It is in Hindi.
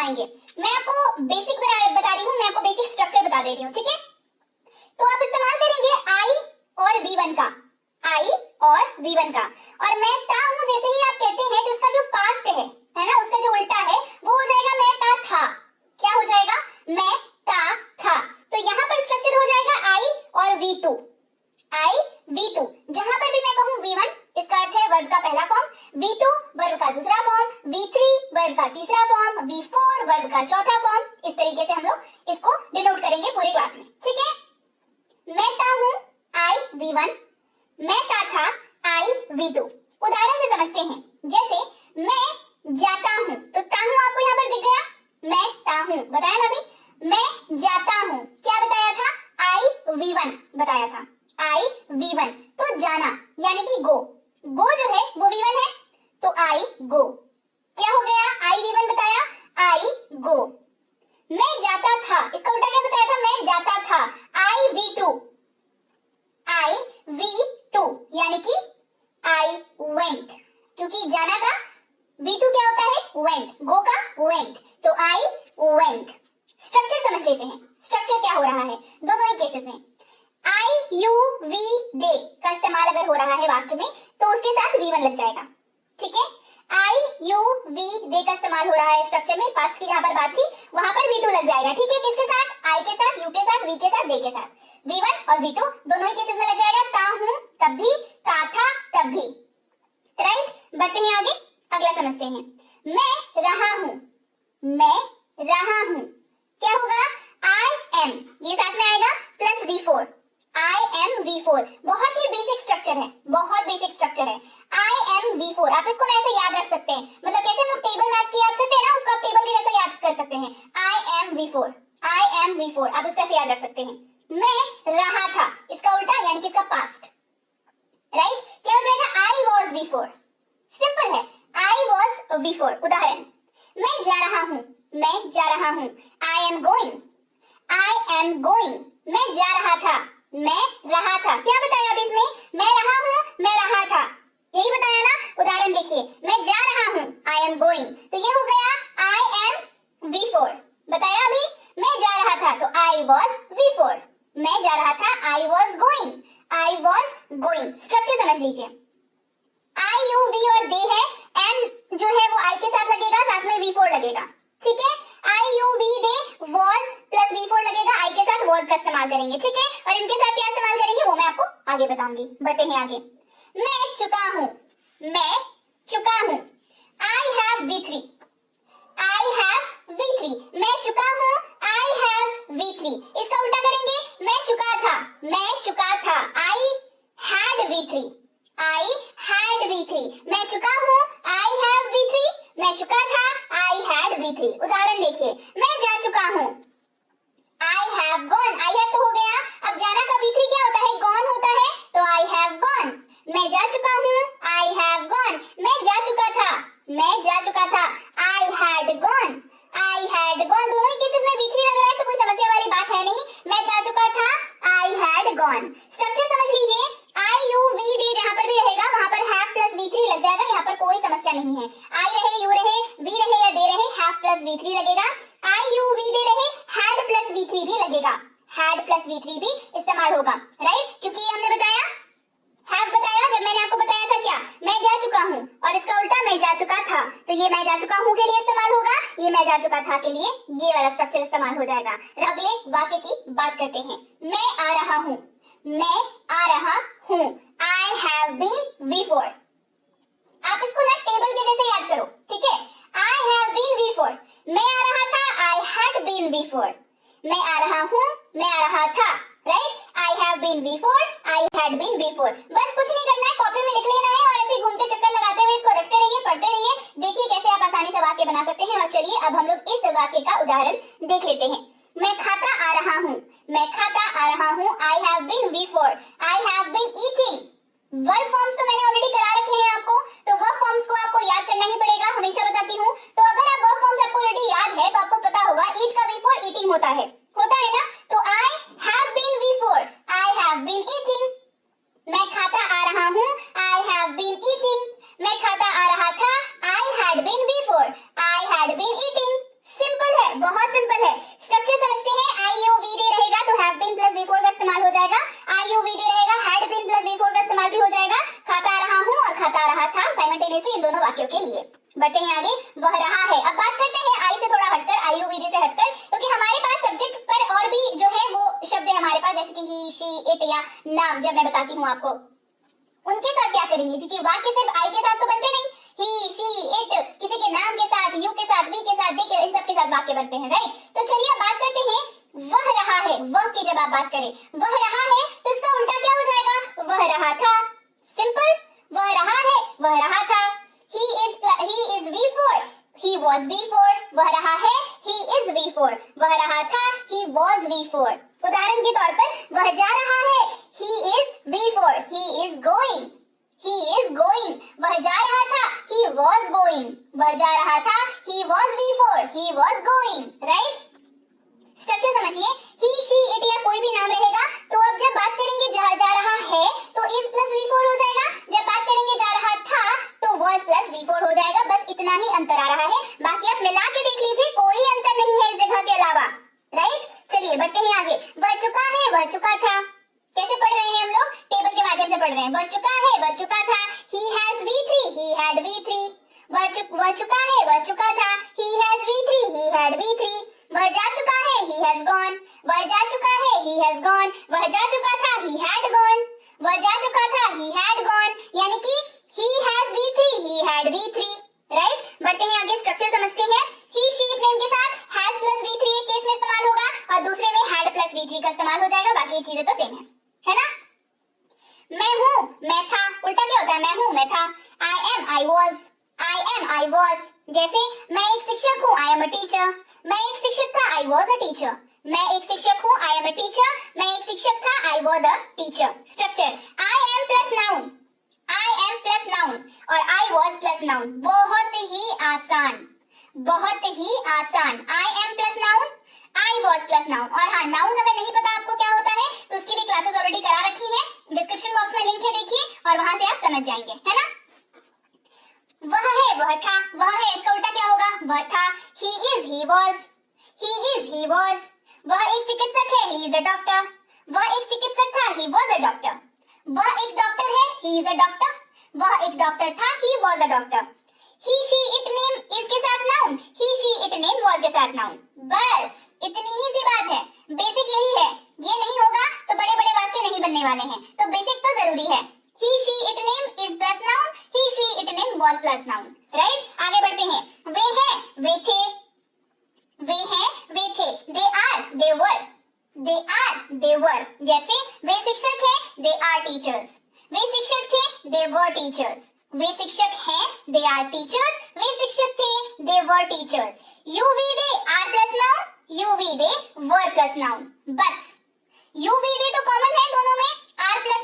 बनाएंगे। मैं आपको बेसिक बता रही हूँ, मैं आपको बेसिक स्ट्रक्चर बता दे रही हूँ, ठीक है। तो आप इस्तेमाल करेंगे आई और V1 का, आई और V1 का। और मैं था हूँ जैसे ही आप कहते हैं तो इसका जो पास्ट है ना, उसका जो उल्टा है वो हो जाएगा मैं था। क्या हो जाएगा? मैं था। तो यहाँ पर स्ट्रक्चर हो जाएगा आई और V2, आई V2। जहां पर भी मैं कहूँ V1 इसका अर्थ है वर्ब का पहला फॉर्म, V2 वर्ब का दूसरा फॉर्म, V3 वर्ब का तीसरा फॉर्म, V4 वर्ब का चौथा फॉर्म। इस तरीके से हम लोग इसको डिनोट करेंगे पूरे क्लास में, ठीक है। मैं ता हूँ आई V1, मैं था आई V2। उदाहरण से समझते हैं, जैसे मैं जाता हूँ, तो ता हूँ आपको यहाँ पर दिख गया, मैं ता हूँ बताया ना अभी। मैं जाता हूँ क्या बताया था? आई V1 बताया था, आई V1। तो जाना यानी कि गो जो है वो V1 है, तो आई गो। क्या हो गया? आई V1 बताया, आई गो। मैं जाता था, इसका उल्टा क्या बताया था? मैं जाता था, आई V2, आई V2 यानी कि आई वेंट, क्योंकि जाना का V2 क्या होता है? वेंट, गो का वेंट, तो आई वेंट। स्ट्रक्चर समझ लेते हैं, स्ट्रक्चर क्या हो रहा है दोनों ही केसेस में। आई यू वी दे का इस्तेमाल अगर हो रहा है वाक्य में तो उसके साथ V1 लग जाएगा, ठीक है। आई यू वी दे का इस्तेमाल हो रहा है स्ट्रक्चर में, पास्ट की जहां पर बात थी वहां पर V2 लग जाएगा, ठीक है। किसके साथ? आई के साथ, यू के साथ, वी के साथ, दे के साथ। V1 और V2 दोनों ही केसेस में लग जाएगा। ता हूं तब भी, ता था तब भी, राइट। बढ़ते हैं आगे, अगला समझते हैं। मैं रहा हूं, मैं रहा हूं क्या होगा? आई एम, ये साथ में आएगा plus V4, I am V4। बहुत ही बेसिक स्ट्रक्चर है, बहुत बेसिक स्ट्रक्चर है। आई एम V4, आप इसको ऐसे याद रख सकते हैं, मतलब कैसे हम लोग टेबल मैथ्स की याद करते हैं ना, उसको आप टेबल के जैसे याद कर सकते हैं। I am V4, I am V4 आप इसको ऐसे याद रख सकते हैं। मैं रहा था, इसका उल्टा यानी कि इसका पास्ट, राइट। क्या हो जाएगा? आई वॉज V4, सिंपल है, आई वॉज V4। उदाहरण, मैं जा रहा हूं, मैं जा रहा हूं, I am going, I am going. मैं जा रहा था, मैं रहा था, क्या बताया अभी इसमें? मैं रहा हूं, मैं रहा था, यही बताया ना। उदाहरण देखिए, मैं जा रहा हूं, आई एम गोइंग, तो ये हो गया आई एम V4। बताया अभी, मैं जा रहा था तो आई वॉज V4, मैं जा रहा था, I was going, I was going. Structure समझ लीजिए, आई यू वी और दे है, एम जो है वो आई के साथ लगेगा, साथ में V4 लगेगा, ठीक है। I you we they was plus V4 लगेगा, आई के साथ वॉज का इस्तेमाल करेंगे, ठीक है। और इनके साथ क्या इस्तेमाल करेंगे वो मैं आपको आगे बताऊंगी। बढ़ते हैं आगे। मैं चुका हूं, मैं चुका हूं, I have V3, I have V3। मैं चुका हूं, आई हैव V3। इसका उल्टा करेंगे, मैं चुका था, मैं चुका था, I had V3, I had V3। मैं चुका हूं, आई हैव V3, मैं चुका था, आई हैड V3। उदाहरण देखिए, मैं जा चुका हूं, I have gone, I have तो हो गया, अब जाना का V3 क्या होता है? गॉन होता है, तो आई हैव गॉन। मैं जा चुका हूं, आई हैव गॉन, मैं जा चुका था, मैं जा चुका था, I had gone, I had gone. दोनों ही केसेस में V3 लग रहा है तो कोई समस्या वाली बात है नहीं। मैं जा चुका था, आई हैड गॉन। स्ट्रक्चर समझ लीजिए, आई यू वी डे जहां पर भी रहेगा वहां पर हैव प्लस V3 लग जाएगा, यहाँ पर कोई समस्या नहीं है। आई रहे, यू रहे, वी रहे या दे रहे, हैव प्लस V3 लगेगा। आई यू वी दे रहे, हैड प्लस V3 भी लगेगा, हैड प्लस V3 भी इस्तेमाल होगा, राइट। क्योंकि ये हमने बताया, हैव बताया जब मैंने आपको बताया था क्या? मैं जा चुका हूं, और इसका उल्टा मैं जा चुका था, तो ये मैं जा चुका हूं के लिए इस्तेमाल होगा, ये मैं जा चुका था के लिए ये वाला स्ट्रक्चर इस्तेमाल हो जाएगा। अगले वाक्य की बात करते हैं। मैं आ रहा हूं, मैं आ रहा हूं, आई हैव बीन V4। आप इसको ना टेबल के जैसे याद करो, ठीक है। आई हैव बीन V4, मैं आ रहा था, आई हैड बीन V4। मैं आ रहा हूं, मैं आ रहा था, right. I have been V4, I had been V4। बस कुछ नहीं करना है, कॉपी में लिख लेना है और ऐसे घूमते चक्कर लगाते हुए इसको रटते रहिए, पढ़ते रहिए। देखिए कैसे आप आसानी से वाक्य बना सकते हैं। और चलिए अब हम लोग इस वाक्य का उदाहरण देख लेते हैं। मैं खाता आ रहा हूं, मैं खाता आ रहा हूं, I have been V4, I have been eating. Verb forms तो मैंने ऑलरेडी करा रखे हैं आपको, तो वर्ब फॉर्म्स को आपको याद करना ही पड़ेगा, हमेशा बताती हूँ। तो अगर आप वर्ब फॉर्म्स आपको ऑलरेडी याद है तो आपको पता होगा ईट का V4 ईटिंग होता है ना। तो I have been V4, I have been eating. मैं खाता आ रहा हूँ, आई हैव बीन ईटिंग। मैं खाता आ रहा था, I had been V4, I had been eating. Simple वाक्यों के लिए। बढ़ते हैं आगे, वह रहा है। अब बात करते हैं आई से थोड़ा हटकर, आई यू वी डी से हटकर, क्योंकि हमारे पास सब्जेक्ट पर और भी जो है वो शब्द है हमारे पास, जैसे कि ही, शी, इट या नाम। जब मैं बताती हूँ आपको उनके साथ क्या करेंगे, क्योंकि वाक्य सिर्फ आई के साथ तो बनते नहीं, ही, शी, इट, किसी के नाम के साथ, यू के साथ, वी के साथ, दे के, इन सब के साथ वाक्य बनते हैं, राइट। तो चलिए अब बात करते हैं वह रहा है। वह की जब आप बात करें, वह रहा है, तो इसका उल्टा क्या हो जाएगा, वह रहा था। सिंपल, वह रहा है, वह रहा था। he is V4, he was V4। वह रहा है, he is V4। वह रहा था, he was V4। उदाहरण के तौर पर, वह जा रहा है, he is V4, he is going, he is going। वह जा रहा था, he was going। वह जा रहा था, he was V4, he was going, right। Structure समझिए, ही, शी, इट या कोई भी नाम रहेगा, तो अब जब बात करेंगे जा रहा है तो इज प्लस V4 हो जाएगा। जब बात करेंगे जा रहा था तो was प्लस V4 हो जाएगा। बस इतना ही अंतर आ रहा है, बाकी आप मिला के देख लीजिए, कोई अंतर नहीं है इस जगह के अलावा, राइट। चलिए बढ़ते हैं आगे, वह चुका है, वह चुका था। कैसे पढ़ रहे हैं हम लोग, टेबल के माध्यम से पढ़ रहे हैं। वह चुका है, वह चुका था। he has V3, he had V3। वह चुका है, वह चुका था। he has V3, he had V3। वह जा चुका है, he has gone। वह जा चुका है, he has gone। वह जा चुका था, he had gone। वह जा चुका था, he had gone। यानी कि he has V3, he had V3, right. बढ़ते हैं आगे, स्ट्रक्चर समझते हैं। he, she नेम के साथ has प्लस V3 एक केस में इस्तेमाल होगा और दूसरे में had प्लस V3 का इस्तेमाल हो जाएगा। बाकी चीजें तो सेम है ना। मैं हूँ, मैं था, उल्टा क्या होता है, मैं हूँ, मैं था। I am, I was, I am, I was। जैसे मैं एक शिक्षक हूँ, I am a teacher। मैं एक शिक्षक था, I was a teacher। मैं एक शिक्षक हूँ, I am a teacher। मैं एक शिक्षक था, I was a teacher। Structure, I am plus noun, I am plus noun और I was प्लस नाउन। बहुत ही आसान, बहुत ही आसान। I am plus noun, I was plus noun. और हाँ, नाउन अगर नहीं पता आपको क्या होता है तो उसकी भी क्लासेस ऑलरेडी करा रखी है, डिस्क्रिप्शन बॉक्स में लिंक है, देखिए और वहां से आप समझ जाएंगे, है ना। वह है, वह था। वह है, इसका उल्टा क्या होगा, वह था। he is, he was, he is, he was। वह एक चिकित्सक है, he is a doctor। वह एक चिकित्सक था, he was a doctor। वह एक डॉक्टर है, he is a doctor। वह एक डॉक्टर था, he was a doctor। he, she, it, name is के साथ noun, he, she, it, name was के साथ नाउन। बस इतनी ही सी बात है, बेसिक यही है। ये नहीं होगा तो बड़े बड़े वाक्य नहीं बनने वाले हैं, तो बेसिक तो जरूरी है। he, she, it, name is plus noun, he, she, it, name was plus noun, right. आगे बढ़ते हैं, वे हैं, वे थे। वे हैं, वे थे। they are, they were, they are, they were। जैसे वे शिक्षक हैं, they are teachers। वे शिक्षक थे, they were teachers। वे शिक्षक हैं, they are teachers। वे शिक्षक थे, they were teachers। you, we, they are plus noun, you, we, they were plus noun. बस you, we, they तो कॉमन है दोनों में, are प्लस